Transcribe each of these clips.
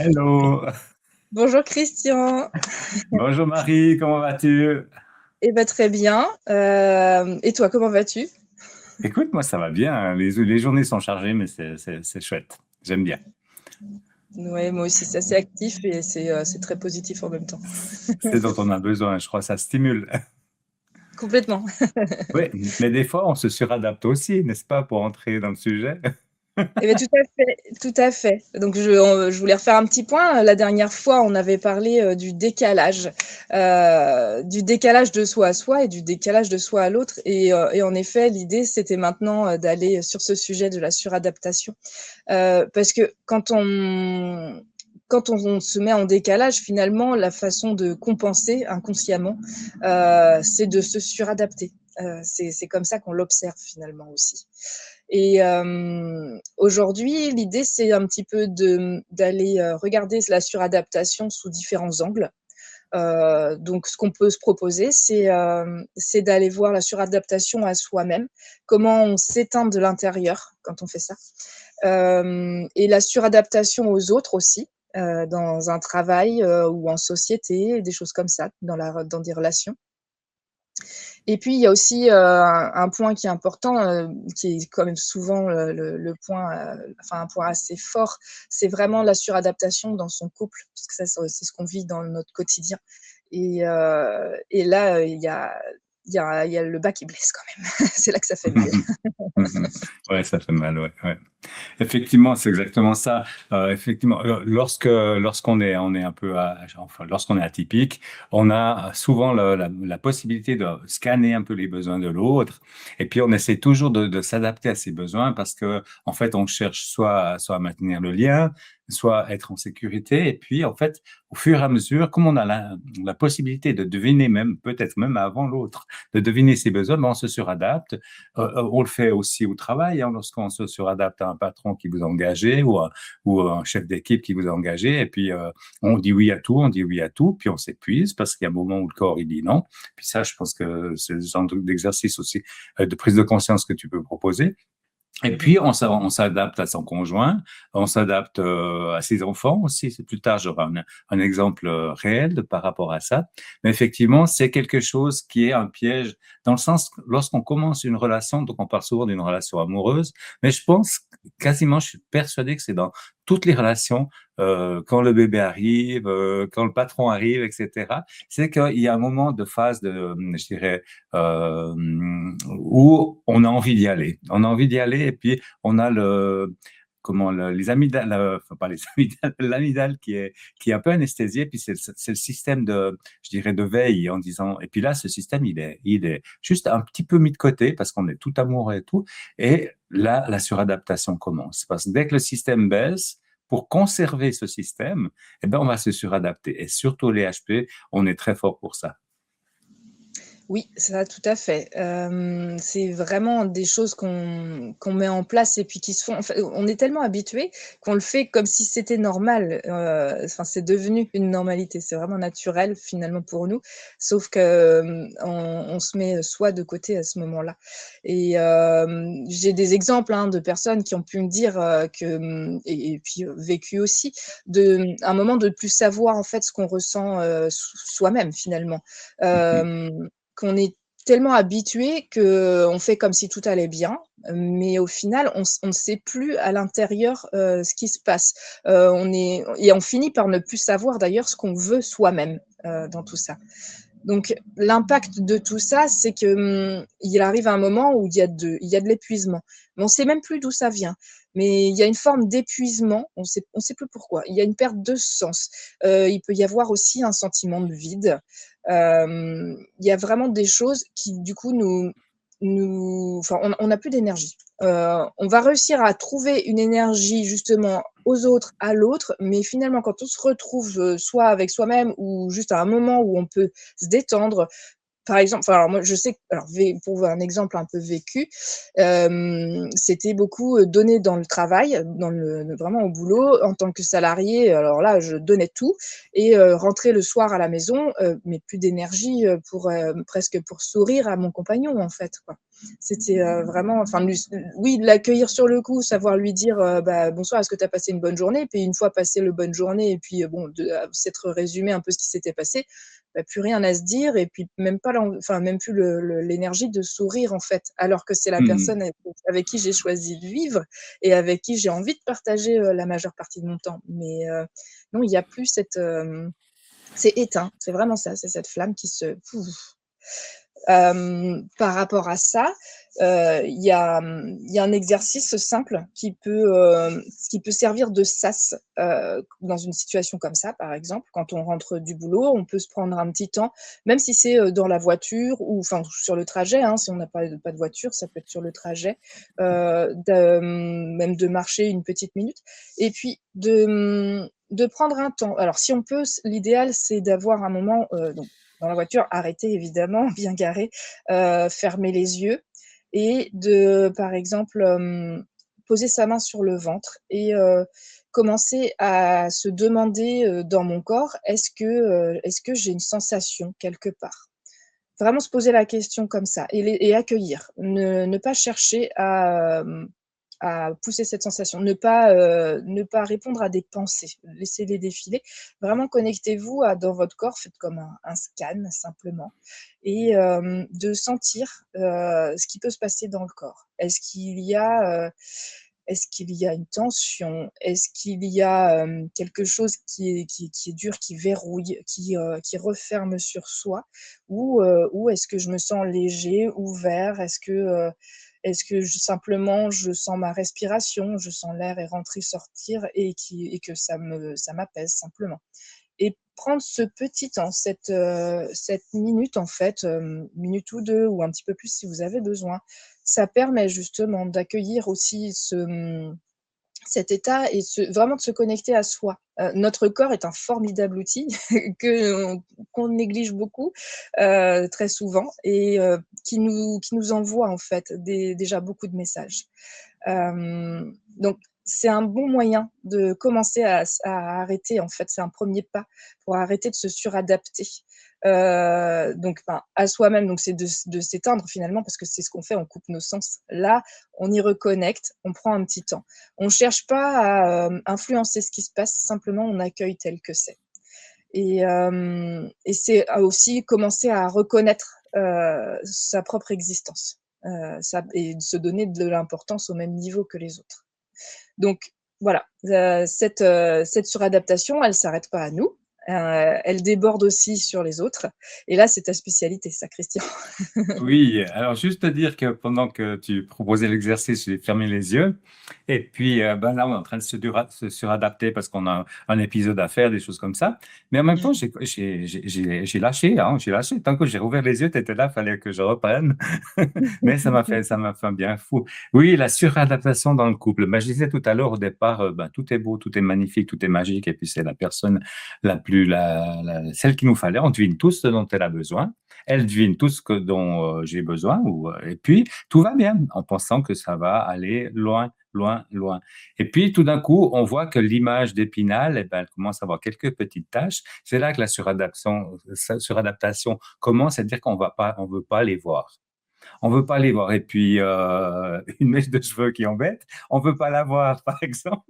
Hello. Bonjour Christian. Bonjour Marie, comment vas-tu? Eh ben très bien. Et toi, comment vas-tu? Écoute, moi ça va bien, hein. Les journées sont chargées, mais c'est chouette. J'aime bien. Ouais, moi aussi, c'est assez actif et c'est très positif en même temps. C'est dont on a besoin, je crois, ça stimule. Complètement. Oui, mais des fois on se suradapte aussi, n'est-ce pas, pour entrer dans le sujet? Eh bien, tout à fait, tout à fait. Donc, je voulais refaire un petit point. La dernière fois, on avait parlé du décalage de soi à soi et du décalage de soi à l'autre. Et en effet, l'idée, c'était maintenant d'aller sur ce sujet de la suradaptation. Parce que quand on se met en décalage, finalement, la façon de compenser inconsciemment, c'est de se suradapter. C'est comme ça qu'on l'observe finalement aussi. Et aujourd'hui, l'idée, c'est un petit peu d'aller regarder la suradaptation sous différents angles. Donc, ce qu'on peut se proposer, c'est d'aller voir la suradaptation à soi-même, comment on s'éteint de l'intérieur quand on fait ça, et la suradaptation aux autres aussi, dans un travail ou en société, des choses comme ça, dans des relations. Et puis, il y a aussi un point qui est important, qui est quand même souvent le point, enfin un point assez fort, c'est vraiment la suradaptation dans son couple, parce que ça, c'est ce qu'on vit dans notre quotidien. Et là, il y a le bas qui blesse quand même. C'est là que ça fait mal. Ouais, ça fait mal, ouais, ouais. Effectivement, c'est exactement ça. Effectivement, lorsqu'on est un peu, enfin, lorsqu'on est atypique, on a souvent la possibilité de scanner un peu les besoins de l'autre, et puis on essaie toujours de s'adapter à ses besoins parce que, en fait, on cherche soit à maintenir le lien, soit être en sécurité, et puis en fait, au fur et à mesure, comme on a la possibilité de deviner même, peut-être même avant l'autre, de deviner ses besoins, ben on se suradapte. On le fait aussi au travail, hein, lorsqu'on se suradapte à un patron qui vous a engagé ou un chef d'équipe qui vous a engagé, et puis on dit oui à tout, on dit oui à tout, puis on s'épuise parce qu'il y a un moment où le corps il dit non. Puis ça, je pense que c'est le genre d'exercice aussi de prise de conscience que tu peux proposer. Et puis, on s'adapte à son conjoint, on s'adapte à ses enfants aussi. Plus tard, j'aurai un exemple réel par rapport à ça. Mais effectivement, c'est quelque chose qui est un piège dans le sens, lorsqu'on commence une relation, donc on parle souvent d'une relation amoureuse, mais je pense quasiment, je suis persuadé que c'est dans toutes les relations, quand le bébé arrive, quand le patron arrive, etc. C'est qu'il y a un moment de phase de, je dirais, euh, où on a envie d'y aller. On a envie d'y aller et puis on a les amygdales, enfin pas les amygdales, l'amygdale qui est un peu anesthésiée, puis c'est le système de, je dirais, de veille en disant, et puis là, ce système, il est juste un petit peu mis de côté parce qu'on est tout amoureux et tout, et là, la suradaptation commence. Parce que dès que le système baisse, pour conserver ce système, eh ben, on va se suradapter. Et surtout les HP, on est très fort pour ça. Oui, ça, tout à fait. C'est vraiment des choses qu'on met en place et puis qui se font. En fait, on est tellement habitué qu'on le fait comme si c'était normal. Enfin, c'est devenu une normalité. C'est vraiment naturel finalement pour nous, sauf que on se met soi de côté à ce moment-là. Et j'ai des exemples de personnes qui ont pu me dire et puis vécu aussi de un moment de plus savoir en fait ce qu'on ressent soi-même finalement. Mhm. Euh, qu'on est tellement habitué qu'on fait comme si tout allait bien, mais au final, on ne sait plus à l'intérieur ce qui se passe. Et on finit par ne plus savoir d'ailleurs ce qu'on veut soi-même dans tout ça. Donc, l'impact de tout ça, c'est que il arrive un moment où il y a de l'épuisement. Mais on ne sait même plus d'où ça vient. Mais il y a une forme d'épuisement, on sait plus pourquoi. Il y a une perte de sens. Il peut y avoir aussi un sentiment de vide. Il y a vraiment des choses qui, du coup, enfin, on n'a plus d'énergie. On va réussir à trouver une énergie justement aux autres, à l'autre, mais finalement, quand on se retrouve soit avec soi-même ou juste à un moment où on peut se détendre, par exemple, enfin, alors moi, je sais que, alors, pour un exemple un peu vécu, c'était beaucoup donné dans le travail, vraiment au boulot, en tant que salarié. Alors là, je donnais tout et rentrer le soir à la maison, mais plus d'énergie pour presque pour sourire à mon compagnon, en fait, quoi. C'était vraiment, enfin, oui, l'accueillir sur le coup, savoir lui dire bah, bonsoir, est-ce que tu as passé une bonne journée? Puis une fois passé le bonne journée, et puis bon, s'être résumé un peu ce qui s'était passé, bah, plus rien à se dire et puis même pas enfin même plus l'énergie de sourire en fait, alors que c'est la Mmh. personne avec qui j'ai choisi de vivre et avec qui j'ai envie de partager la majeure partie de mon temps. Mais non, il n'y a plus c'est éteint, c'est vraiment ça, c'est cette flamme qui se. Par rapport à ça, il y a un exercice simple qui peut servir de sas, dans une situation comme ça, par exemple. Quand on rentre du boulot, on peut se prendre un petit temps, même si c'est, dans la voiture ou enfin sur le trajet, hein, si on n'a pas de voiture, ça peut être sur le trajet, même de marcher une petite minute et puis de prendre un temps. Alors si on peut, l'idéal, c'est d'avoir un moment, donc dans la voiture, arrêter évidemment, bien garé, fermer les yeux et par exemple, poser sa main sur le ventre et commencer à se demander, dans mon corps: est-ce que j'ai une sensation quelque part? Vraiment se poser la question comme ça et accueillir. Ne pas chercher à pousser cette sensation. Ne pas répondre à des pensées. Laissez-les défiler. Vraiment connectez-vous à dans votre corps, faites comme un scan simplement et de sentir, ce qui peut se passer dans le corps. Est-ce qu'il y a une tension? Est-ce qu'il y a, quelque chose qui est dur, qui verrouille, qui referme sur soi? Ou est-ce que je me sens léger, ouvert? Est-ce que simplement je sens ma respiration, je sens l'air et rentrer, sortir et que ça m'apaise simplement? Et prendre ce petit temps, cette minute en fait, minute ou 2 ou un petit peu plus si vous avez besoin. Ça permet justement d'accueillir aussi cet état et vraiment de se connecter à soi. Notre corps est un formidable outil que qu'on néglige beaucoup, très souvent et qui nous envoie en fait déjà beaucoup de messages. Donc c'est un bon moyen de commencer à arrêter en fait, c'est un premier pas pour arrêter de se suradapter. Donc enfin, à soi-même, donc c'est de s'éteindre finalement parce que c'est ce qu'on fait, on coupe nos sens. Là, on y reconnecte, on prend un petit temps. On cherche pas à, influencer ce qui se passe, simplement on accueille tel que c'est. Et c'est à aussi commencer à reconnaître, sa propre existence, ça et de se donner de l'importance au même niveau que les autres. Donc voilà, cette suradaptation, elle s'arrête pas à nous, elle déborde aussi sur les autres et là, c'est ta spécialité ça, Christian. Oui, alors juste te dire que pendant que tu proposais l'exercice, j'ai fermé les yeux et puis ben là on est en train de se suradapter parce qu'on a un épisode à faire, des choses comme ça. Mais en même temps, j'ai lâché, hein, j'ai lâché. Tant que j'ai rouvert les yeux, tu étais là, fallait que je reprenne. Mais ça m'a fait un bien fou. Oui, la suradaptation dans le couple. Ben, je disais tout à l'heure au départ, ben, tout est beau, tout est magnifique, tout est magique et puis c'est la personne celle qu'il nous fallait. On devine tous ce dont elle a besoin. Elle devine tout ce dont j'ai besoin, et puis tout va bien, en pensant que ça va aller loin, loin, loin. Et puis tout d'un coup, on voit que l'image d'Épinal, eh ben, elle commence à avoir quelques petites taches. C'est là que la suradaptation commence, à dire on veut pas les voir. On veut pas les voir. Et puis, une mèche de cheveux qui embête, on veut pas la voir, par exemple.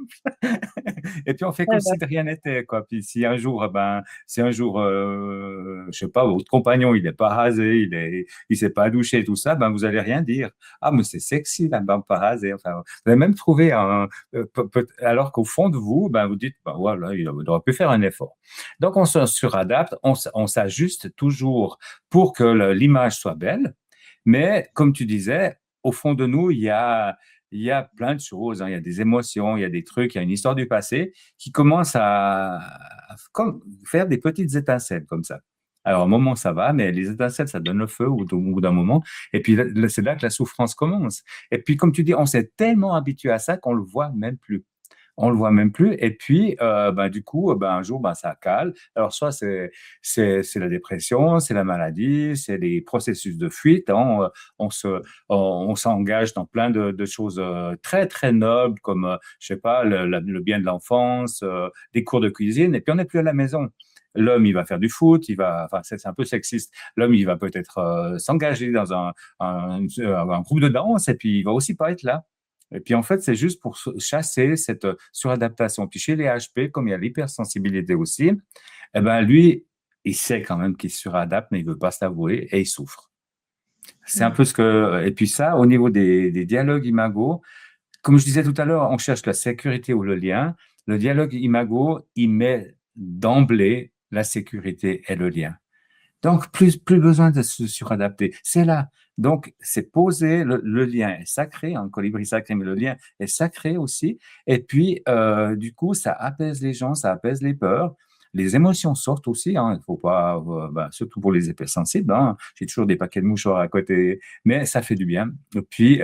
Et puis, on fait comme si de rien n'était, quoi. Puis, si un jour, je sais pas, votre compagnon, il est pas rasé, il s'est pas douché, tout ça, ben, vous allez rien dire. Ah, mais c'est sexy, la barbe pas rasée. Enfin, vous allez même trouver alors qu'au fond de vous, ben, vous dites, ben, voilà, il aurait pu faire un effort. Donc, on se suradapte, on s'ajuste toujours pour que l'image soit belle. Mais comme tu disais, au fond de nous, il y a plein de choses, hein. Il y a des émotions, il y a des trucs, il y a une histoire du passé qui commence comme, faire des petites étincelles comme ça. Alors, à un moment, ça va, mais les étincelles, ça donne le feu au bout d'un moment. Et puis, c'est là que la souffrance commence. Et puis, comme tu dis, on s'est tellement habitué à ça qu'on le voit même plus. On le voit même plus. Et puis, ben, du coup, ben, un jour, ben, ça cale. Alors, soit c'est la dépression, c'est la maladie, c'est les processus de fuite, hein. On se, on s'engage dans plein de choses très, très nobles, comme, je sais pas, le bien de l'enfance, des cours de cuisine, et puis on n'est plus à la maison. L'homme, il va faire du foot, il va, enfin, c'est un peu sexiste. L'homme, il va peut-être s'engager dans un groupe de danse, et puis il va aussi pas être là. Et puis en fait, c'est juste pour chasser cette suradaptation. Puis chez les HP, comme il y a l'hypersensibilité aussi, eh ben lui, il sait quand même qu'il suradapte, mais il veut pas s'avouer et il souffre. C'est un Mm. peu ce que. Et puis ça, au niveau des dialogues imago, comme je disais tout à l'heure, on cherche la sécurité ou le lien. Le dialogue imago, il met d'emblée la sécurité et le lien. Donc, plus besoin de se suradapter. C'est là. Donc, c'est posé, le lien est sacré, un colibri sacré, mais le lien est sacré aussi. Et puis, du coup, ça apaise les gens, ça apaise les peurs. Les émotions sortent aussi, hein. Il faut pas, bah, surtout pour les hypersensibles, hein. J'ai toujours des paquets de mouchoirs à côté, mais ça fait du bien. Et puis,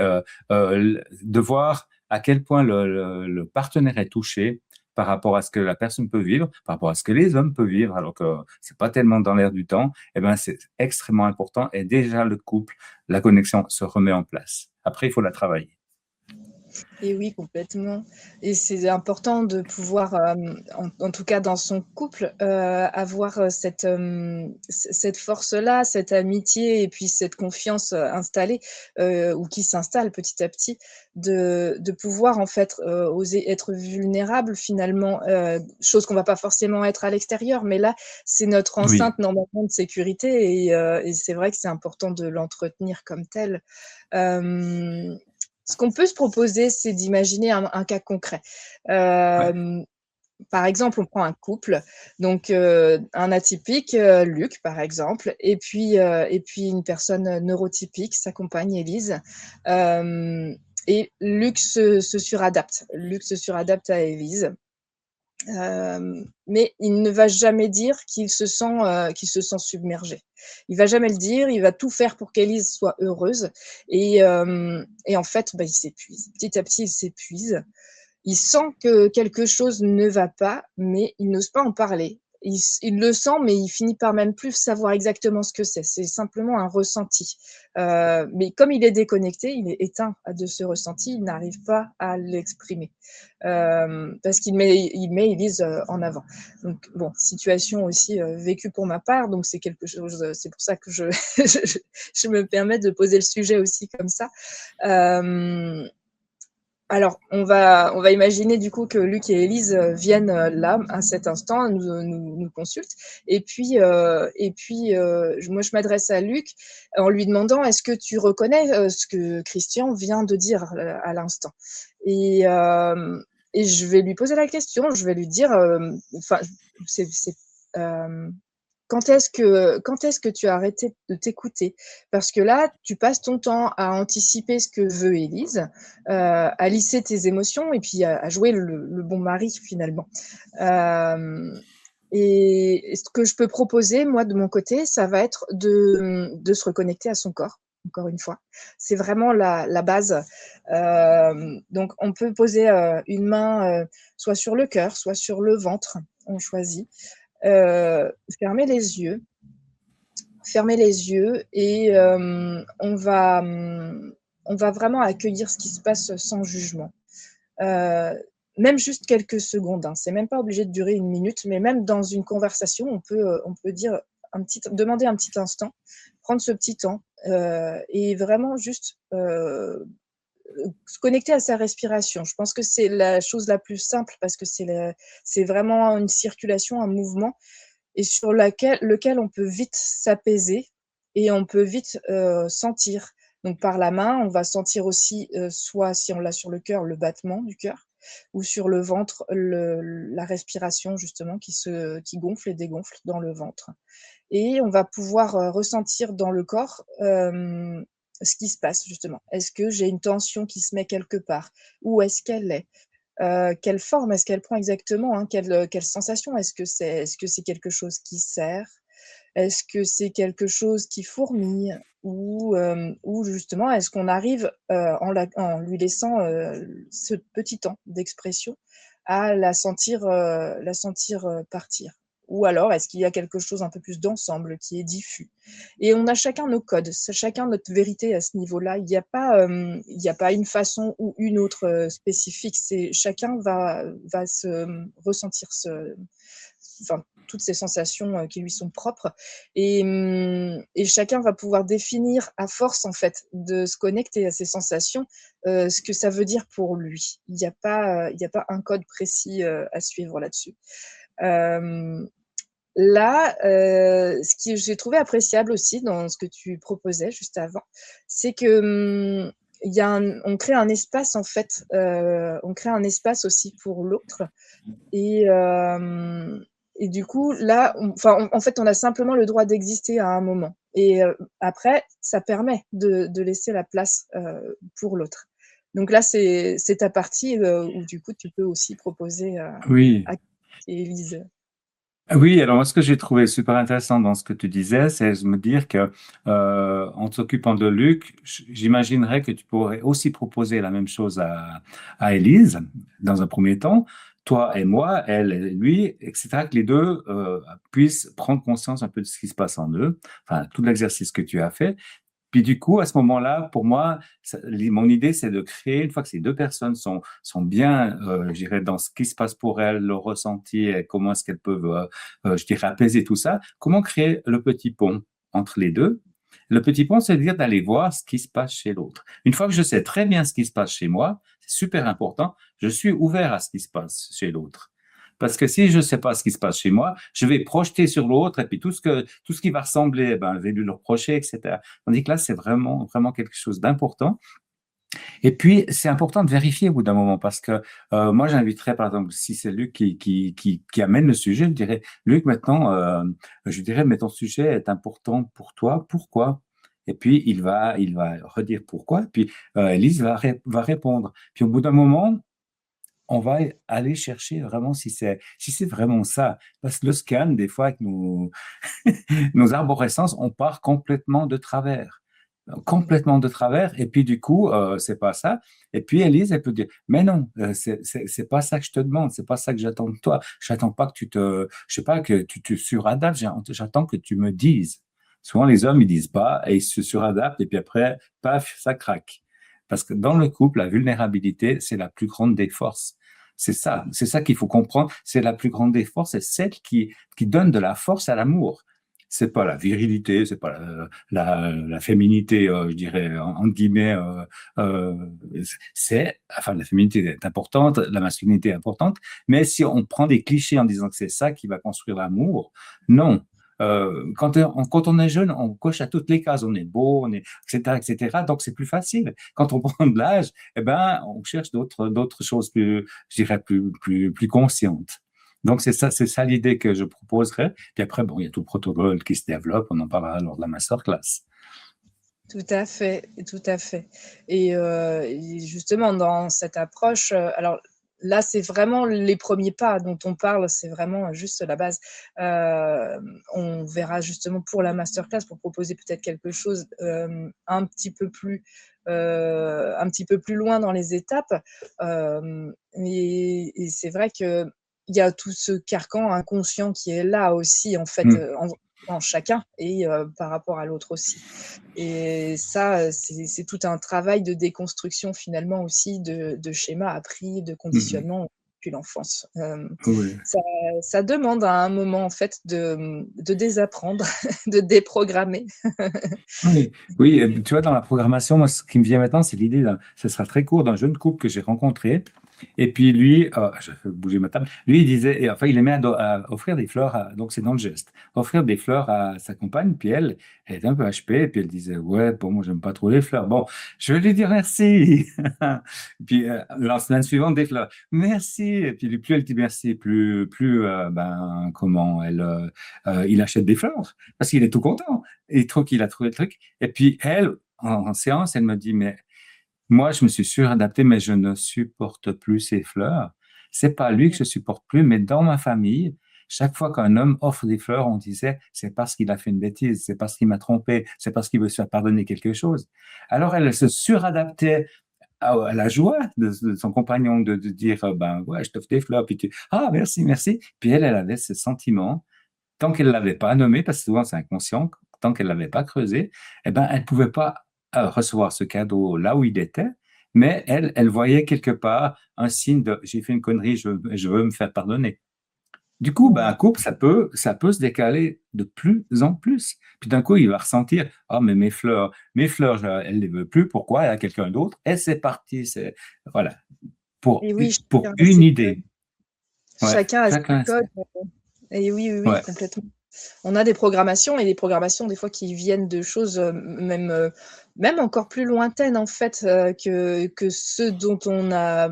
de voir à quel point le partenaire est touché par rapport à ce que la personne peut vivre, par rapport à ce que les hommes peuvent vivre, alors que c'est pas tellement dans l'air du temps, eh ben, c'est extrêmement important. Et déjà, le couple, la connexion se remet en place. Après, il faut la travailler. Et oui, complètement. Et c'est important de pouvoir, en tout cas dans son couple, avoir, cette force-là, cette amitié et puis cette confiance, installée, ou qui s'installe petit à petit, de pouvoir en fait, oser être vulnérable finalement, chose qu'on va pas forcément être à l'extérieur, mais là, c'est notre Oui, enceinte normalement de sécurité et c'est vrai que c'est important de l'entretenir comme tel. Ce qu'on peut se proposer, c'est d'imaginer un cas concret. ouais, Hem, Par exemple, on prend un couple, donc un atypique, Luc, par exemple, et puis une personne, neurotypique, sa compagne Élise. Hem Et Luc se suradapte. Luc se suradapte à Élise. Mais il ne va jamais dire qu'il se sent submergé. Il va jamais le dire, il va tout faire pour qu'Élise soit heureuse et en fait, bah, il s'épuise. Petit à petit, il s'épuise. Il sent que quelque chose ne va pas, mais il n'ose pas en parler. Il le sent, mais il finit par même plus savoir exactement ce que c'est. C'est simplement un ressenti. Mais comme il est déconnecté, il est éteint de ce ressenti, il n'arrive pas à l'exprimer. Parce qu'il met Élise en avant. Donc, bon, situation aussi vécue pour ma part, donc c'est quelque chose, c'est pour ça que je me permets de poser le sujet aussi comme ça. Euh, alors, on va imaginer du coup que Luc et Élise viennent là, à cet instant, nous consultent. Et puis moi, je m'adresse à Luc en lui demandant est-ce que tu reconnais ce que Christian vient de dire à l'instant et, euh, et je vais lui poser la question, je vais lui dire enfin, c'est, euh, quand est-ce que tu as arrêté de t'écouter? Parce que là, tu passes ton temps à anticiper ce que veut Élise, à lisser tes émotions et puis à jouer le bon mari finalement. Euh, et ce que je peux proposer, moi, de mon côté, ça va être de se reconnecter à son corps, encore une fois. C'est vraiment la base. Donc, on peut poser une main soit sur le cœur, soit sur le ventre, on choisit. Euh, fermer les yeux, fermer les yeux et on va vraiment accueillir ce qui se passe sans jugement. Euh, Même juste quelques secondes, hein. C'est même pas obligé de durer une minute, mais même dans une conversation, on peut dire demander un petit instant, prendre ce petit temps et vraiment juste se connecter à sa respiration. Je pense que c'est la chose la plus simple parce que c'est vraiment une circulation, un mouvement et sur lequel on peut vite s'apaiser et on peut vite sentir. Donc par la main, on va sentir aussi, soit si on l'a sur le cœur, le battement du cœur, ou sur le ventre, la respiration justement qui gonfle et dégonfle dans le ventre. Et on va pouvoir ressentir dans le corps ce qui se passe justement. Est-ce que j'ai une tension qui se met quelque part? Où est-ce qu'elle est? Quelle forme est-ce qu'elle prend exactement, hein? Quelle sensation? Est-ce que c'est quelque chose qui serre? Est-ce que c'est quelque chose qui fourmille? Ou justement, est-ce qu'on arrive, en lui laissant ce petit temps d'expression, à la sentir partir? Ou alors, est-ce qu'il y a quelque chose un peu plus d'ensemble qui est diffus? Et on a chacun nos codes, c'est chacun notre vérité à ce niveau-là. Il y a pas une façon ou une autre spécifique. C'est chacun va ressentir enfin, toutes ces sensations qui lui sont propres. Et chacun va pouvoir définir, à force en fait de se connecter à ces sensations, ce que ça veut dire pour lui. Il y a pas un code précis à suivre là-dessus. Euh, Là, ce que j'ai trouvé appréciable aussi dans ce que tu proposais juste avant, c'est que, il y a on crée un espace en fait, on crée un espace aussi pour l'autre et hem et du coup là, en fait, on a simplement le droit d'exister à un moment et après ça permet de laisser la place, pour l'autre. Donc là, c'est ta partie, où du coup tu peux aussi proposer, Oui. à Élise. Oui, alors moi, ce que j'ai trouvé super intéressant dans ce que tu disais, c'est de me dire que en s'occupant de Luc, j'imaginerais que tu pourrais aussi proposer la même chose à Élise dans un premier temps, toi et moi, elle et lui, etc., que les deux puissent prendre conscience un peu de ce qui se passe en eux, enfin, tout l'exercice que tu as fait, puis du coup, à ce moment-là, pour moi, mon idée, c'est de créer, une fois que ces deux personnes sont bien, je dirais, dans ce qui se passe pour elles, le ressenti, et comment est-ce qu'elles peuvent, je dirais, apaiser tout ça, comment créer le petit pont entre les deux? Le petit pont, c'est dire d'aller voir ce qui se passe chez l'autre. Une fois que je sais très bien ce qui se passe chez moi, c'est super important, je suis ouvert à ce qui se passe chez l'autre. Parce que si je ne sais pas ce qui se passe chez moi, je vais projeter sur l'autre et puis tout ce qui va ressembler, ben, je vais lui le reprocher, etc. Tandis que là, c'est vraiment, vraiment quelque chose d'important. Et puis, c'est important de vérifier au bout d'un moment parce que moi, j'inviterais, par exemple, si c'est Luc qui amène le sujet, je dirais, Luc, maintenant, je dirais, mais ton sujet est important pour toi, pourquoi? Et puis, il va redire pourquoi. Et puis, Elise va répondre. Puis, au bout d'un moment, on va aller chercher vraiment si c'est vraiment ça. Parce que le scan, des fois, avec nos arborescences, on part complètement de travers. Complètement de travers. Et puis, du coup, c'est pas ça. Et puis, Elise, elle peut dire, mais non, c'est pas ça que je te demande, c'est pas ça que j'attends de toi. J'attends pas que je sais pas, que tu te suradaptes, j'attends que tu me dises. Souvent, les hommes, ils disent pas et ils se suradaptent et puis après, paf, ça craque. Parce que dans le couple, la vulnérabilité, c'est la plus grande des forces. C'est ça qu'il faut comprendre. C'est la plus grande des forces, c'est celle qui donne de la force à l'amour. C'est pas la virilité, c'est pas la féminité, je dirais, en guillemets. Enfin, la féminité est importante, la masculinité est importante, mais si on prend des clichés en disant que c'est ça qui va construire l'amour, non. Quand on est jeune, on coche à toutes les cases. On est beau, etc., etc. Donc, c'est plus facile. Quand on prend de l'âge, eh ben, on cherche d'autres choses plus, je dirais, plus conscientes. Donc, c'est ça l'idée que je proposerais. Puis après, bon, il y a tout le protocole qui se développe. On en parlera lors de la masterclass. Tout à fait, tout à fait. Et justement, dans cette approche, alors là, c'est vraiment les premiers pas dont on parle, c'est vraiment juste la base. On verra justement pour la masterclass, pour proposer peut-être quelque chose un petit peu plus loin dans les étapes. Et c'est vrai qu'il y a tout ce carcan inconscient qui est là aussi, en fait, Hmm. en chacun et par rapport à l'autre aussi. Et ça, c'est tout un travail de déconstruction finalement aussi de schémas appris, de Mhm. conditionnement depuis l'enfance. Oui. Ça ça demande à un moment en fait de désapprendre, de déprogrammer. Oui, oui, tu vois, dans la programmation, moi, ce qui me vient maintenant, c'est l'idée ce sera très court, d'un jeune couple que j'ai rencontré. Et puis lui, je vais bouger ma table, lui, il disait, et enfin, il aimait à offrir des fleurs, donc c'est dans le geste, offrir des fleurs à sa compagne, puis elle était un peu HP, et puis elle disait, ouais, bon, moi, j'aime pas trop les fleurs. Bon, je vais lui dire merci. Puis la semaine suivante, des fleurs, merci. Et puis plus elle dit merci, plus ben, comment, il achète des fleurs, parce qu'il est tout content. Il trouve qu'il a trouvé le truc. Et puis elle, en séance, elle me dit, mais moi, je me suis suradapté, mais je ne supporte plus ces fleurs. C'est pas lui que je supporte plus, mais dans ma famille, chaque fois qu'un homme offre des fleurs, on disait, c'est parce qu'il a fait une bêtise, c'est parce qu'il m'a trompé, c'est parce qu'il veut se faire pardonner quelque chose. Alors elle se suradaptait à la joie de son compagnon de dire, ben ouais, je t'offre des fleurs, puis ah, merci, merci. Puis elle avait ce sentiment, tant qu'elle l'avait pas nommé, parce que souvent c'est inconscient, tant qu'elle l'avait pas creusé, eh ben, elle pouvait pas recevoir ce cadeau là où il était, mais elle voyait quelque part un signe de, j'ai fait une connerie, je veux me faire pardonner. Du coup, ben, un Ouais. couple, ça peut se décaler de plus en plus. Puis d'un coup, il va ressentir, ah, mais mes fleurs, elle les veut plus. Pourquoi? Elle a quelqu'un d'autre. Et c'est parti. Voilà. Et oui, Pour chacun a une idée. Ouais. chacun a ses Chacun, codes. Et oui, oui, oui, ouais. complètement. On a des programmations et des programmations des fois qui viennent de choses, même, même encore plus lointaines en fait, que ceux dont on a,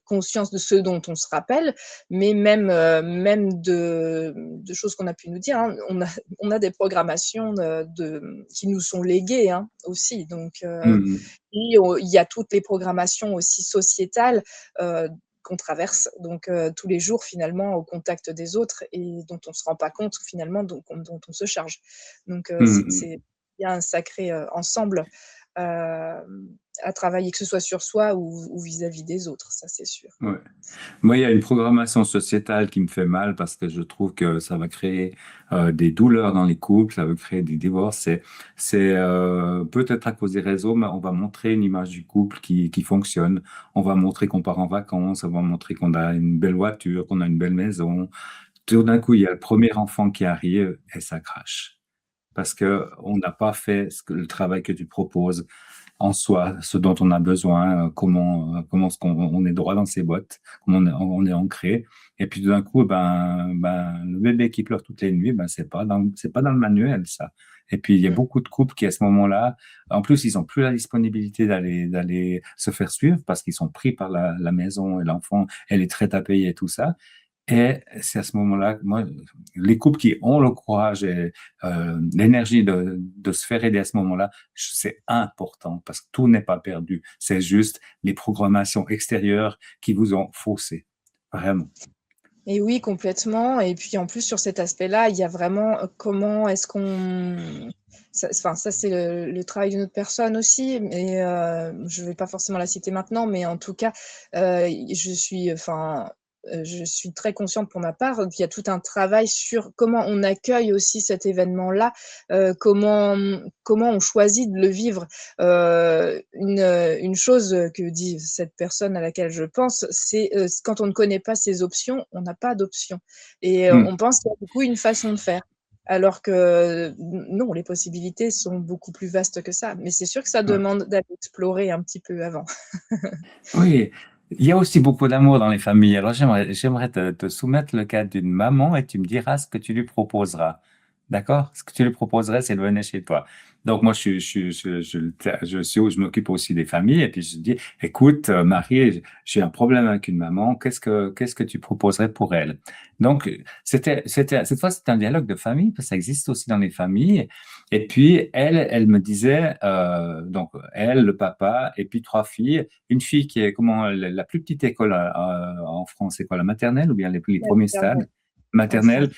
conscience, de ceux dont on se rappelle, mais même, même de choses qu'on a pu nous dire, hein. On a des programmations qui nous sont léguées, hein, aussi, donc Mhm. et il y a toutes les programmations aussi sociétales, qu'on traverse donc tous les jours finalement au contact des autres et dont on se rend pas compte finalement, dont on se charge. Donc Mhm. il y a un sacré, ensemble, à travailler, que ce soit sur soi ou vis-à-vis des autres, ça c'est sûr. Ouais. Moi, il y a une programmation sociétale qui me fait mal parce que je trouve que ça va créer des douleurs dans les couples, ça va créer des divorces. C'est peut-être à cause des réseaux, mais on va montrer une image du couple qui fonctionne. On va montrer qu'on part en vacances, on va montrer qu'on a une belle voiture, qu'on a une belle maison. Tout d'un coup, il y a le premier enfant qui arrive et ça crache. Parce que on n'a pas fait le travail que tu proposes en soi, ce dont on a besoin, comment est-ce qu'on on est droit dans ses bottes, comment on est ancré. Et puis tout d'un coup, le bébé qui pleure toutes les nuits, c'est pas dans le manuel, ça. Et puis il y a Mmh. beaucoup de couples qui à ce moment-là, en plus ils ont plus la disponibilité d'aller se faire suivre parce qu'ils sont pris par la maison et l'enfant, elle est très à payer et tout ça. Et c'est à ce moment-là, moi, les couples qui ont le courage et l'énergie de se faire aider à ce moment-là, c'est important parce que tout n'est pas perdu. C'est juste les programmations extérieures qui vous ont faussé. Vraiment. Et oui, complètement. Et puis en plus, sur cet aspect-là, il y a vraiment comment est-ce qu'on. Enfin, ça, c'est le travail d'une autre personne aussi, mais je ne vais pas forcément la citer maintenant, mais en tout cas, je suis très consciente pour ma part qu'il y a tout un travail sur comment on accueille aussi cet événement-là, comment on choisit de le vivre. Une chose que dit cette personne à laquelle je pense, c'est quand on ne connaît pas ses options, on n'a pas d'option. Et Hmm. on pense qu'il y a du coup une façon de faire. Alors que non, les possibilités sont beaucoup plus vastes que ça. Mais c'est sûr que ça Ouais. demande d'aller explorer un petit peu avant. Oui, il y a aussi beaucoup d'amour dans les familles. Alors j'aimerais te soumettre le cas d'une maman et tu me diras ce que tu lui proposeras. D'accord? Ce que tu lui proposerais, c'est de venir chez toi. Donc moi, je m'occupe aussi des familles et puis je dis, écoute, Marie, j'ai un problème avec une maman. Qu'est-ce que tu proposerais pour elle? Donc cette fois, c'était un dialogue de famille parce que ça existe aussi dans les familles. Et puis elle me disait, donc elle, le papa et puis trois filles. Une fille qui est comment la plus petite école en France, c'est quoi, la maternelle ou bien les premiers stades? En France. Maternelle.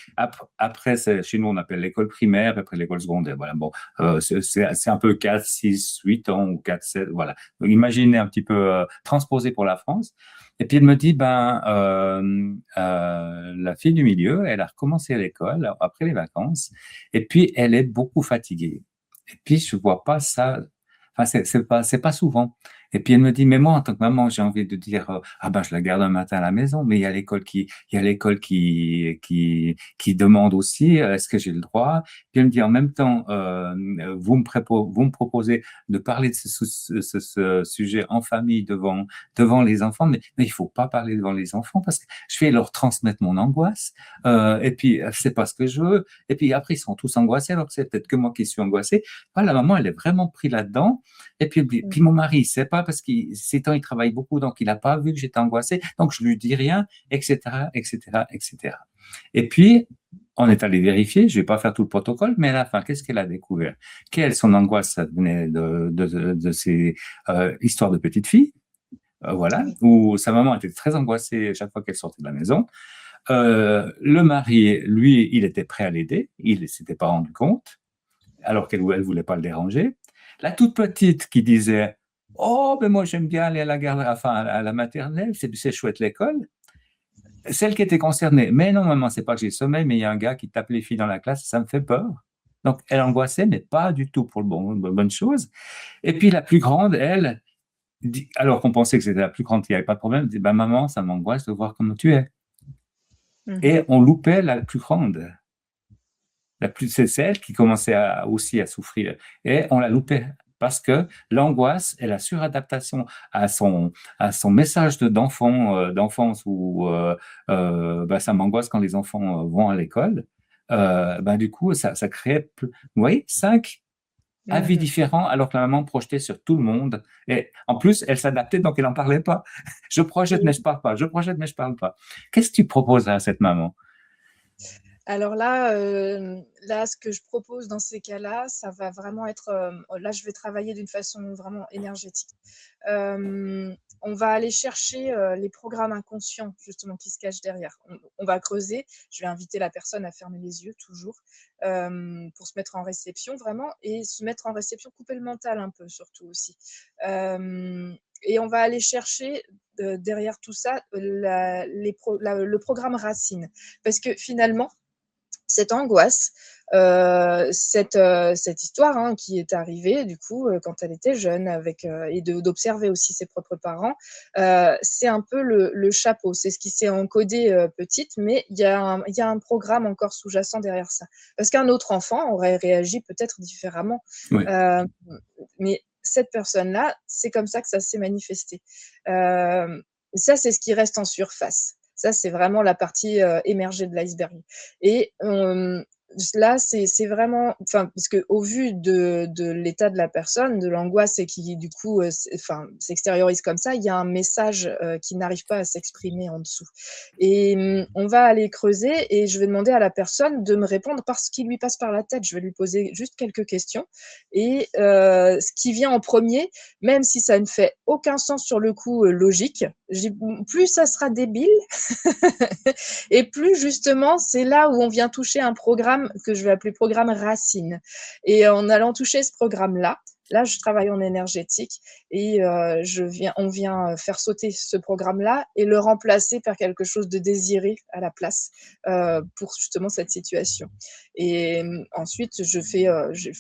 Après, chez nous, on appelle l'école primaire, après l'école secondaire. Voilà, bon, c'est un peu 4, 6, 8 ans ou 4, 7, voilà. Donc, imaginez un petit peu transposé pour la France. Et puis elle me dit, la fille du milieu, elle a recommencé à l'école après les vacances, et puis elle est beaucoup fatiguée. Et puis je vois pas ça, enfin c'est pas souvent. Et puis elle me dit, mais moi, en tant que maman, j'ai envie de dire, ah ben, je la garde un matin à la maison, mais il y a l'école qui demande aussi, est-ce que j'ai le droit? Puis elle me dit, en même temps, vous me proposez de parler de ce sujet en famille devant les enfants, mais il faut pas parler devant les enfants parce que je vais leur transmettre mon angoisse, et puis c'est pas ce que je veux. Et puis après, ils sont tous angoissés, alors que c'est peut-être que moi qui suis angoissé. Voilà, la maman, elle est vraiment prise là-dedans. Et puis mon mari, il sait pas parce qu'il ces temps, il travaille beaucoup, donc il n'a pas vu que j'étais angoissée, donc je lui dis rien, etc., etc., etc. Et puis, on est allé vérifier, je vais pas faire tout le protocole, mais à la fin, qu'est-ce qu'elle a découvert? Quelle son angoisse, ça venait de ces histoires de petites filles, voilà, Oui. où sa maman était très angoissée chaque fois qu'elle sortait de la maison. Le mari, lui, il était prêt à l'aider, il ne s'était pas rendu compte, alors qu'elle ne voulait pas le déranger. La toute petite qui disait Oh, ben moi j'aime bien aller à la garde, enfin à la maternelle, c'est chouette l'école. Celle qui était concernée, mais non, maman, c'est pas que j'ai le sommeil, mais il y a un gars qui tape les filles dans la classe, ça me fait peur. Donc elle angoissait, mais pas du tout pour le bonne chose. Et puis la plus grande, elle, alors qu'on pensait que c'était la plus grande, il n'y avait pas de problème, dit, bah, maman, ça m'angoisse de voir comment tu es. Mhm. Et on loupait la plus grande. C'est elle qui commençait aussi à souffrir. Et on la loupait parce que l'angoisse et la suradaptation à son message d'enfance où bah, ça m'angoisse quand les enfants vont à l'école, bah, du coup, ça crée, vous voyez, 5 avis Mhm. différents alors que la maman projetait sur tout le monde. Et en plus, elle s'adaptait, donc elle n'en parlait pas. Je projette, mais je parle pas. Je projette, mais je parle pas. Qu'est-ce que tu proposes à cette maman? Alors là, là, ce que je propose dans ces cas-là, ça va vraiment être, là, je vais travailler d'une façon vraiment énergétique. On va aller chercher, les programmes inconscients justement qui se cachent derrière. On va creuser, je vais inviter la personne à fermer les yeux toujours, pour se mettre en réception vraiment et se mettre en réception, couper le mental un peu surtout aussi. Et on va aller chercher, derrière tout ça, le programme racine. Parce que finalement, cette angoisse, cette histoire hein, qui est arrivée du coup quand elle était jeune avec et d'observer aussi ses propres parents, c'est un peu le chapeau, c'est ce qui s'est encodé petite, mais il y a un programme encore sous-jacent derrière ça. Parce qu'un autre enfant aurait réagi peut-être différemment, Oui, euh, mais cette personne-là, c'est comme ça que ça s'est manifesté. Ça, c'est ce qui reste en surface. Ça, c'est vraiment la partie émergée de l'iceberg. Et là, c'est vraiment, enfin, parce qu'au vu de l'état de la personne, de l'angoisse et qui, du coup, enfin, s'extériorise comme ça, il y a un message qui n'arrive pas à s'exprimer en dessous. Et on va aller creuser et je vais demander à la personne de me répondre par ce qui lui passe par la tête. Je vais lui poser juste quelques questions. Et ce qui vient en premier, même si ça ne fait aucun sens sur le coup logique, plus ça sera débile, et plus justement, c'est là où on vient toucher un programme que je vais appeler programme racine. Et en allant toucher ce programme-là, là, je travaille en énergétique et on vient faire sauter ce programme-là et le remplacer par quelque chose de désiré à la place pour justement cette situation. Et ensuite,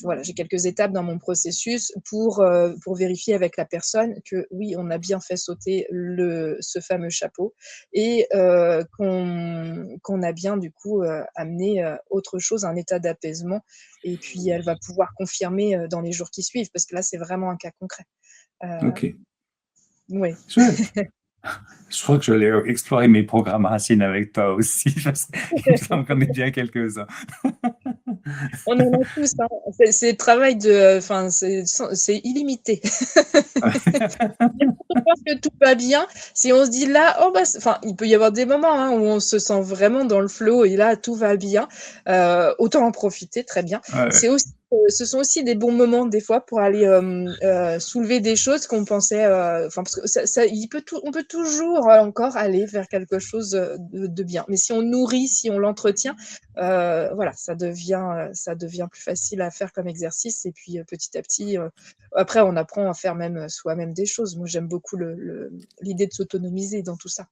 voilà, j'ai quelques étapes dans mon processus pour vérifier avec la personne que oui, on a bien fait sauter ce fameux chapeau et qu'on a bien du coup amené autre chose, un état d'apaisement. Et puis elle va pouvoir confirmer dans les jours qui suivent, parce que là c'est vraiment un cas concret. ok. Oui. Chouette. Je crois que je vais explorer mes programmes racines avec toi aussi, parce qu'il me semble qu'on est bien quelques-uns. On en a tous, hein. C'est le travail de, enfin c'est illimité. On pense que tout va bien. Si on se dit là, oh bah, enfin, il peut y avoir des moments hein, où on se sent vraiment dans le flow et là, tout va bien. Autant en profiter, très bien. Ouais, Ce sont aussi des bons moments des fois pour aller soulever des choses qu'on pensait. Enfin, parce que on peut toujours encore aller vers quelque chose de bien. Mais si on nourrit, si on l'entretient, voilà, ça devient plus facile à faire comme exercice. Et puis petit à petit, après, on apprend à faire même soi-même des choses. Moi, j'aime beaucoup l'idée de s'autonomiser dans tout ça.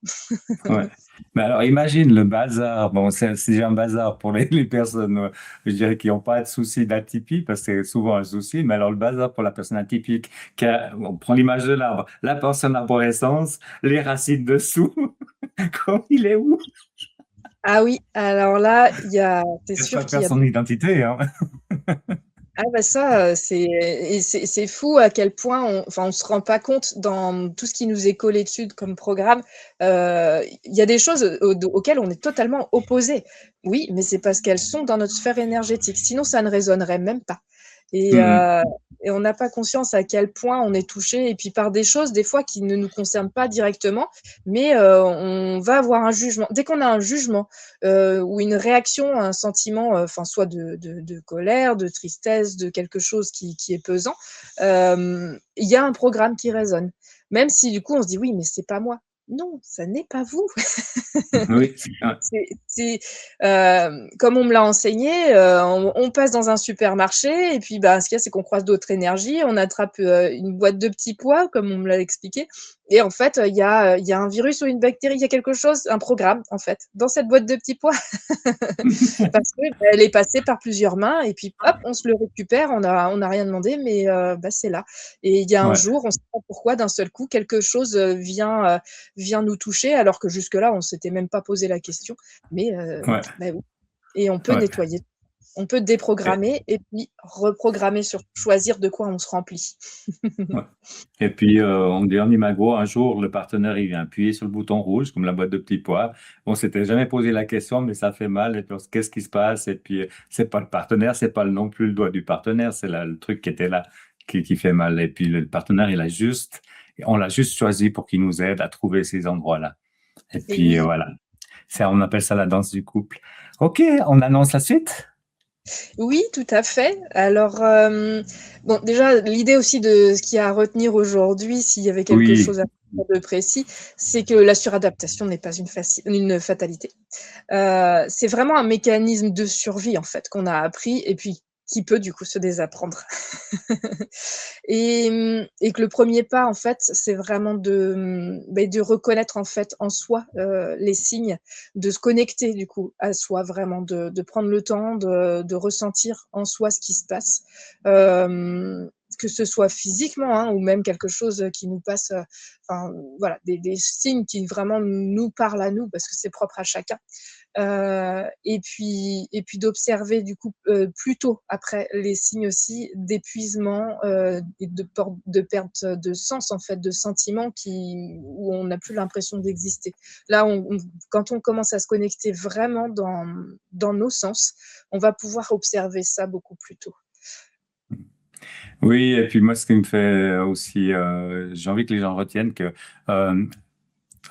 ouais. Mais alors, imagine le bazar. Bon, c'est déjà un bazar pour les personnes, je dirais, qui n'ont pas de souci d'atypie, parce que c'est souvent un souci. Mais alors, le bazar pour la personne atypique, on prend l'image de l'arbre, la personne arborescence, les racines dessous. Quand il est où? Ah oui, alors là, c'est Il ne sûr pas qu'il perdre y a. son identité, hein. Ah bah ça, c'est fou à quel point on se rend pas compte dans tout ce qui nous est collé dessus comme programme. Il y a des choses auxquelles on est totalement opposé. Oui, mais c'est parce qu'elles sont dans notre sphère énergétique. Sinon, ça ne résonnerait même pas. Et, Hmm. euh, et on n'a pas conscience à quel point on est touché, et puis par des choses des fois qui ne nous concernent pas directement, mais on va avoir un jugement. Dès qu'on a un jugement ou une réaction, un sentiment, enfin soit de colère, de tristesse, de quelque chose qui est pesant, il y a un programme qui résonne. Même si du coup on se dit oui, mais c'est pas moi. non, ça n'est pas vous. Oui, Comme on me l'a enseigné, on passe dans un supermarché et puis, bah, ce qu'il y a, c'est qu'on croise d'autres énergies, on attrape, une boîte de petits pois, comme on me l'a expliqué et en fait, il y a un virus ou une bactérie, il y a quelque chose, un programme, en fait, dans cette boîte de petits pois parce que, bah, elle est passée par plusieurs mains et puis hop, on se le récupère, on a rien demandé mais bah, c'est là et il y a un ouais, jour, on ne sait pas pourquoi, d'un seul coup, quelque chose, vient nous toucher alors que jusque-là, on s'était même pas posé la question. Mais ouais, bah, oui et on peut ouais. nettoyer. On peut déprogrammer et puis reprogrammer sur choisir de quoi on se remplit. Ouais. Et puis, on dit en imago, un jour, le partenaire, il vient appuyer sur le bouton rouge, comme la boîte de petits pois. On s'était jamais posé la question, mais ça fait mal. Et puis, qu'est-ce qui se passe? Et puis, c'est pas le partenaire, c'est pas non plus le doigt du partenaire, c'est le truc qui était là, qui fait mal. Et puis, le partenaire, on l'a juste choisi pour qu'il nous aide à trouver ces endroits-là. Et Et puis, oui, voilà. On appelle ça la danse du couple. OK, on annonce la suite? oui, tout à fait. Alors, bon, déjà, l'idée aussi de ce qu'il y a à retenir aujourd'hui, s'il y avait quelque Oui, chose à dire de précis, c'est que la suradaptation n'est pas une fatalité. C'est vraiment un mécanisme de survie, en fait, qu'on a appris et puis qui peut, du coup, se désapprendre. Et que le premier pas, en fait, c'est vraiment de reconnaître, en fait, en soi, les signes, de se connecter, du coup, à soi, vraiment, de prendre le temps de ressentir en soi ce qui se passe. Que ce soit physiquement, hein, ou même quelque chose, qui nous passe, enfin, voilà, des signes qui vraiment nous parlent à nous parce que c'est propre à chacun. Et puis d'observer du coup, plus tôt après les signes aussi d'épuisement, et de perte de sens en fait, de sentiments où on n'a plus l'impression d'exister. Là, quand on commence à se connecter vraiment dans nos sens, on va pouvoir observer ça beaucoup plus tôt. oui, et puis moi, ce qui me fait aussi, j'ai envie que les gens retiennent que euh,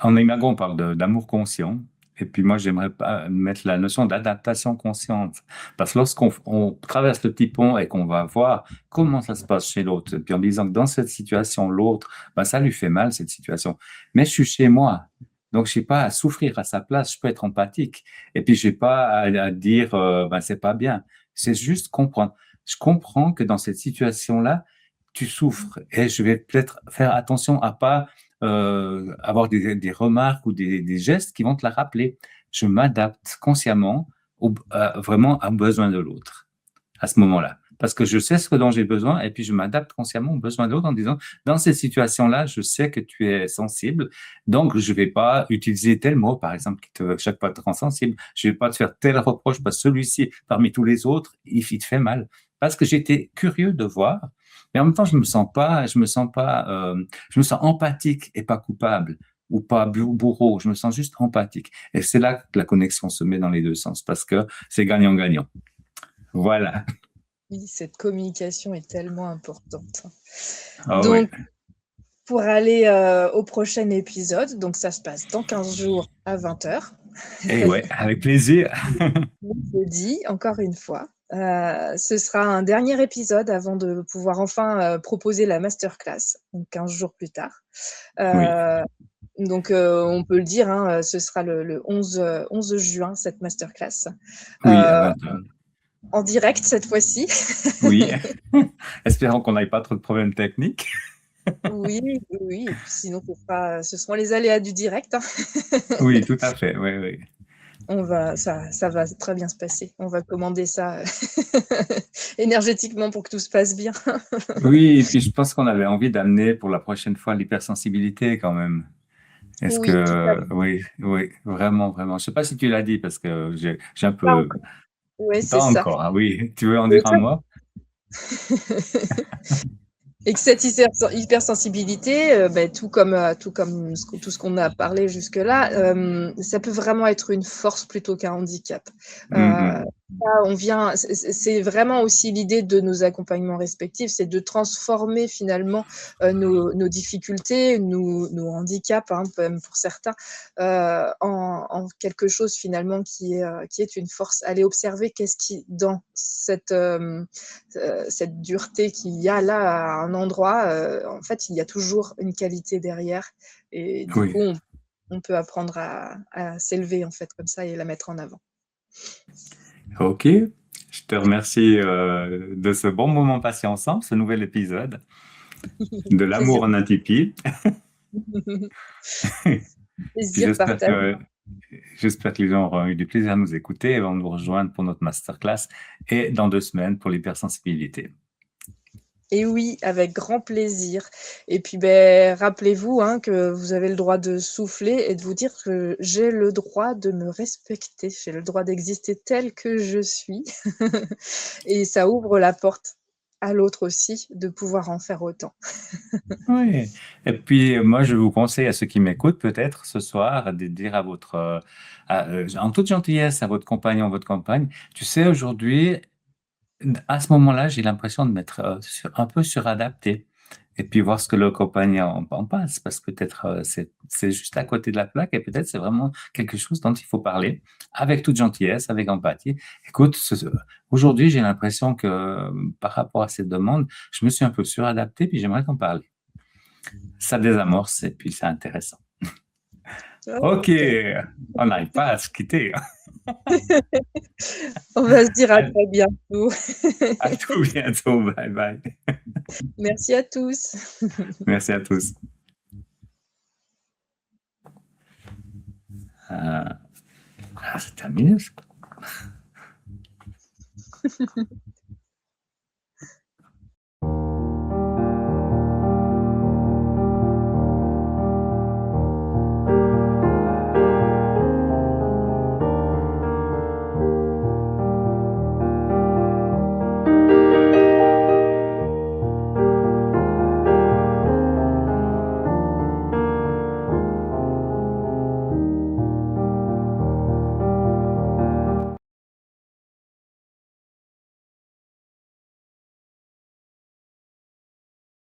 en imago, on parle d'amour conscient. Et puis moi, j'aimerais pas mettre la notion d'adaptation consciente. Parce que on traverse le petit pont et qu'on va voir comment ça se passe chez l'autre, puis en disant que dans cette situation, l'autre, ben, ça lui fait mal, cette situation. Mais je suis chez moi. Donc, je n'ai pas à souffrir à sa place. Je peux être empathique. Et puis, je n'ai pas à dire, ben, c'est pas bien. C'est juste comprendre. Je comprends que dans cette situation-là, tu souffres. Et je vais peut-être faire attention à pas avoir des remarques ou des gestes qui vont te la rappeler. Je m'adapte consciemment vraiment à besoin de l'autre à ce moment-là. Parce que je sais ce dont j'ai besoin et puis je m'adapte consciemment aux besoins de l'autre en disant, dans cette situation-là, je sais que tu es sensible, donc je ne vais pas utiliser tel mot, par exemple, qui chaque fois te rend sensible. Je ne vais pas te faire tel reproche parce que celui-ci, parmi tous les autres, il te fait mal. Parce que j'étais curieux de voir, mais en même temps, je me sens empathique et pas coupable ou pas bourreau. Je me sens juste empathique. Et c'est là que la connexion se met dans les deux sens parce que c'est gagnant-gagnant. Voilà. Oui, cette communication est tellement importante. Ah oui. Donc pour aller, au prochain épisode, donc ça se passe dans 15 jours à 20h. Et ouais, avec plaisir. Jeudi, encore une fois. Ce sera un dernier épisode avant de pouvoir enfin, proposer la masterclass, donc 15 jours plus tard. Oui, Heu, donc on peut le dire, hein, ce sera le 11 juin, cette masterclass, oui, à heu, 20h. en direct cette fois-ci. Oui. Espérons qu'on n'ait pas trop de problèmes techniques. Oui, oui, oui et puis sinon ce seront les aléas du direct, hein. Oui, tout à fait. Oui, oui. Ça va très bien se passer. On va commander ça énergétiquement pour que tout se passe bien. Oui, et puis je pense qu'on avait envie d'amener pour la prochaine fois l'hypersensibilité quand même. Est-ce Oui, tout à que, oui, oui, vraiment, vraiment. Je sais pas si tu l'as dit parce que j'ai un pas peu, encore. Ouais, c'est pas ça. encore, ah oui. Tu veux en Mais dire un ça mot? Et que cette hypersensibilité, tout comme tout ce qu'on a parlé jusque-là, ça peut vraiment être une force plutôt qu'un handicap. Là, Mhm. on vient c'est vraiment aussi l'idée de nos accompagnements respectifs, c'est de transformer finalement, nos difficultés, nos handicaps, hein, même pour certains, en quelque chose finalement qui est une force. Aller observer qu'est-ce qui dans cette dureté qu'il y a là à un endroit, en fait, il y a toujours une qualité derrière et du Oui. coup, on peut apprendre à s'élever en fait comme ça et la mettre en avant. Ok, je te remercie de ce bon moment passé ensemble, ce nouvel épisode de Plaisir, l'amour en Atipi. Puis plaisir partagé. j'espère que les gens auront eu du plaisir à nous écouter et vont nous rejoindre pour notre masterclass et dans 2 semaines pour l'hypersensibilité. Et oui, avec grand plaisir. Et puis, ben, rappelez-vous hein, que vous avez le droit de souffler et de vous dire que j'ai le droit de me respecter, j'ai le droit d'exister tel que je suis. Et ça ouvre la porte à l'autre aussi de pouvoir en faire autant. Oui. Et puis, moi, je vous conseille à ceux qui m'écoutent peut-être ce soir de dire à en toute gentillesse à votre compagnon, votre compagne, tu sais, aujourd'hui, à ce moment-là, j'ai l'impression de m'être un peu suradapté. Et puis voir ce que le compagnon en pense, parce que peut-être c'est juste à côté de la plaque et peut-être c'est vraiment quelque chose dont il faut parler avec toute gentillesse, avec empathie. Écoute, aujourd'hui, j'ai l'impression que par rapport à cette demande, je me suis un peu suradapté, puis j'aimerais t'en parler. Ça désamorce et puis c'est intéressant. Ok, Ok. on n'arrive pas à se quitter. On va se dire à très bientôt. À tout bientôt. Bye bye. Merci à tous. Merci à tous. C'est terminé.